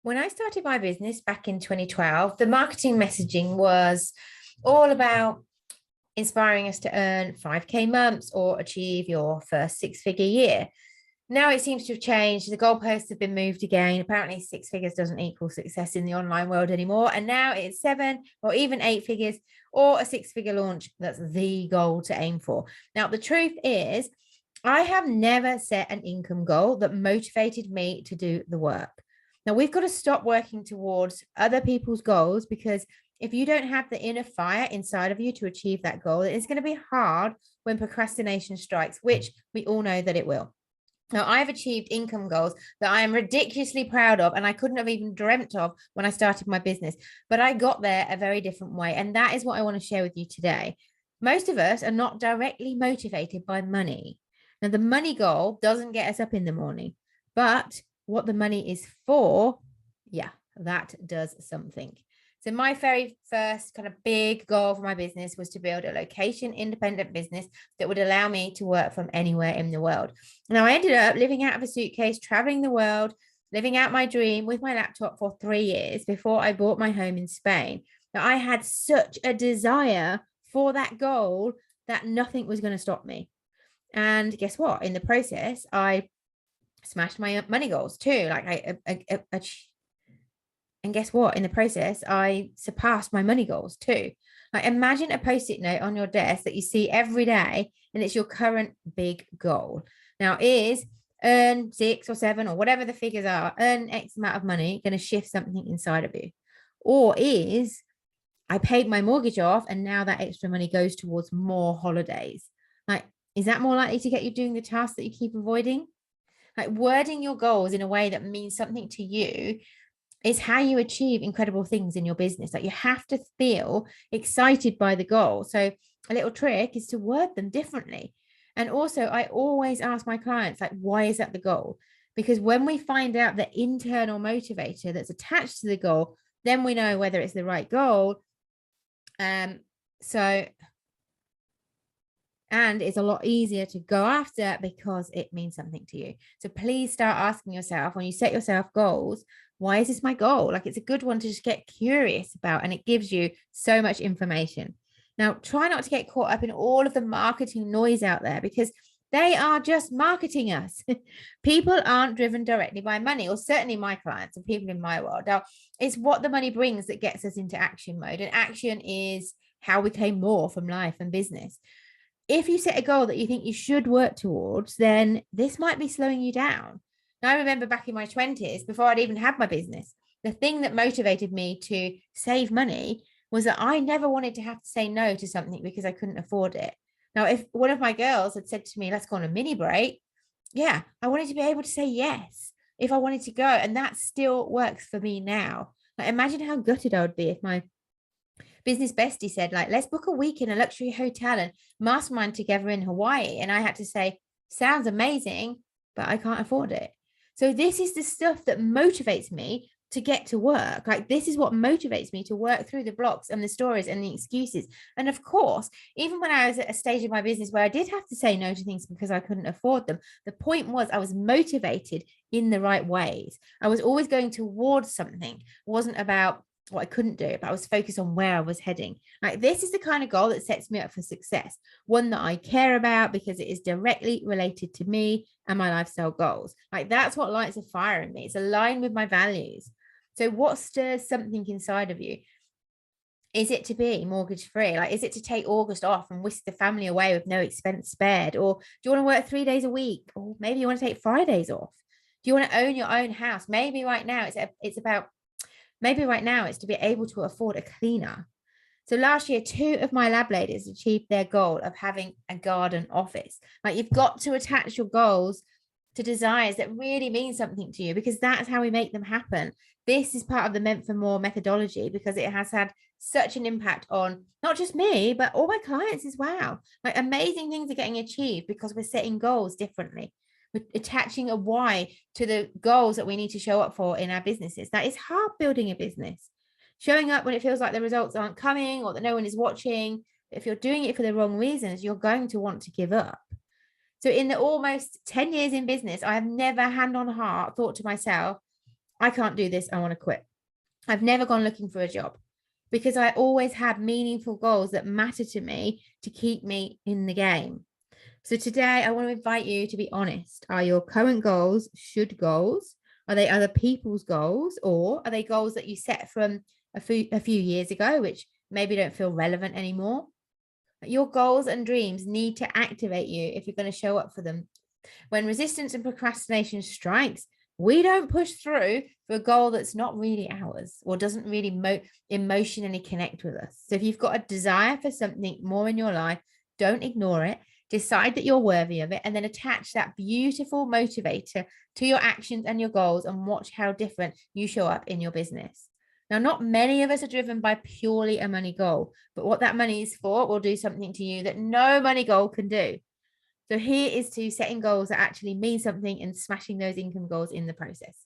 When I started my business back in 2012, the marketing messaging was all about inspiring us to earn 5K months or achieve your first six-figure year. Now it seems to have changed. The goalposts have been moved again. Apparently, six figures doesn't equal success in the online world anymore. And now it's seven or even eight figures or a six-figure launch. That's the goal to aim for. Now, the truth is, I have never set an income goal that motivated me to do the work. Now, we've got to stop working towards other people's goals, because if you don't have the inner fire inside of you to achieve that goal, it's going to be hard when procrastination strikes, which we all know that it will. Now, I've achieved income goals that I am ridiculously proud of, and I couldn't have even dreamt of when I started my business, but I got there a very different way. And that is what I want to share with you today. Most of us are not directly motivated by money. Now, the money goal doesn't get us up in the morning, but what the money is for, yeah, that does something. So my very first kind of big goal for my business was to build a location independent business that would allow me to work from anywhere in the world. Now, I ended up living out of a suitcase, traveling the world, living out my dream with my laptop for 3 years before I bought my home in Spain. Now, I had such a desire for that goal that nothing was going to stop me. And guess what? In the process, I smashed my money goals too. And guess what? In the process, I surpassed my money goals too. Like, imagine a post-it note on your desk that you see every day, and it's your current big goal. Now, is earn 6 or 7 or whatever the figures are, earn X amount of money, going to shift something inside of you? Or is I paid my mortgage off and now that extra money goes towards more holidays? Like, is that more likely to get you doing the tasks that you keep avoiding? Like, wording your goals in a way that means something to you is how you achieve incredible things in your business. Like, you have to feel excited by the goal. So a little trick is to word them differently. And also, I always ask my clients, like, why is that the goal? Because when we find out the internal motivator that's attached to the goal, then we know whether it's the right goal. And it's a lot easier to go after because it means something to you. So please start asking yourself, when you set yourself goals, why is this my goal? Like, it's a good one to just get curious about, and it gives you so much information. Now, try not to get caught up in all of the marketing noise out there, because they are just marketing us. People aren't driven directly by money, or certainly my clients and people in my world. Now, it's what the money brings that gets us into action mode. And action is how we claim more from life and business. If you set a goal that you think you should work towards, then this might be slowing you down. Now, I remember back in my 20s, before I'd even had my business, the thing that motivated me to save money was that I never wanted to have to say no to something because I couldn't afford it. Now, if one of my girls had said to me, let's go on a mini break, yeah, I wanted to be able to say yes if I wanted to go. And that still works for me now. Like, imagine how gutted I would be if my business bestie said, like, let's book a week in a luxury hotel and mastermind together in Hawaii. And I had to say, sounds amazing, but I can't afford it. So this is the stuff that motivates me to get to work. Like, this is what motivates me to work through the blocks and the stories and the excuses. And of course, even when I was at a stage of my business where I did have to say no to things because I couldn't afford them, the point was I was motivated in the right ways. I was always going towards something. It wasn't about what I couldn't do, but I was focused on where I was heading. Like, this is the kind of goal that sets me up for success, one that I care about because it is directly related to me and my lifestyle goals. Like, that's what lights a fire in me. It's aligned with my values. So what stirs something inside of you? Is it to be mortgage free? Like, is it to take August off and whisk the family away with no expense spared? Or do you want to work 3 days a week? Or maybe you want to take Fridays off? Do you want to own your own house? Maybe right now it's to be able to afford a cleaner. So last year, 2 of my lab ladies achieved their goal of having a garden office. Like, you've got to attach your goals to desires that really mean something to you, because that's how we make them happen. This is part of the Meant for More methodology, because it has had such an impact on not just me, but all my clients as well. Like, amazing things are getting achieved because we're setting goals differently. We're attaching a why to the goals that we need to show up for in our businesses. That is hard, building a business. Showing up when it feels like the results aren't coming or that no one is watching. If you're doing it for the wrong reasons, you're going to want to give up. So in the almost 10 years in business, I have never, hand on heart, thought to myself, I can't do this. I want to quit. I've never gone looking for a job because I always had meaningful goals that matter to me to keep me in the game. So today I want to invite you to be honest. Are your current goals should goals? Are they other people's goals, or are they goals that you set from a few years ago, which maybe don't feel relevant anymore? Your goals and dreams need to activate you if you're going to show up for them. When resistance and procrastination strikes, we don't push through for a goal that's not really ours or doesn't really emotionally connect with us. So if you've got a desire for something more in your life, don't ignore it. Decide that you're worthy of it, and then attach that beautiful motivator to your actions and your goals, and watch how different you show up in your business. Now, not many of us are driven by purely a money goal, but what that money is for will do something to you that no money goal can do. So here is to setting goals that actually mean something and smashing those income goals in the process.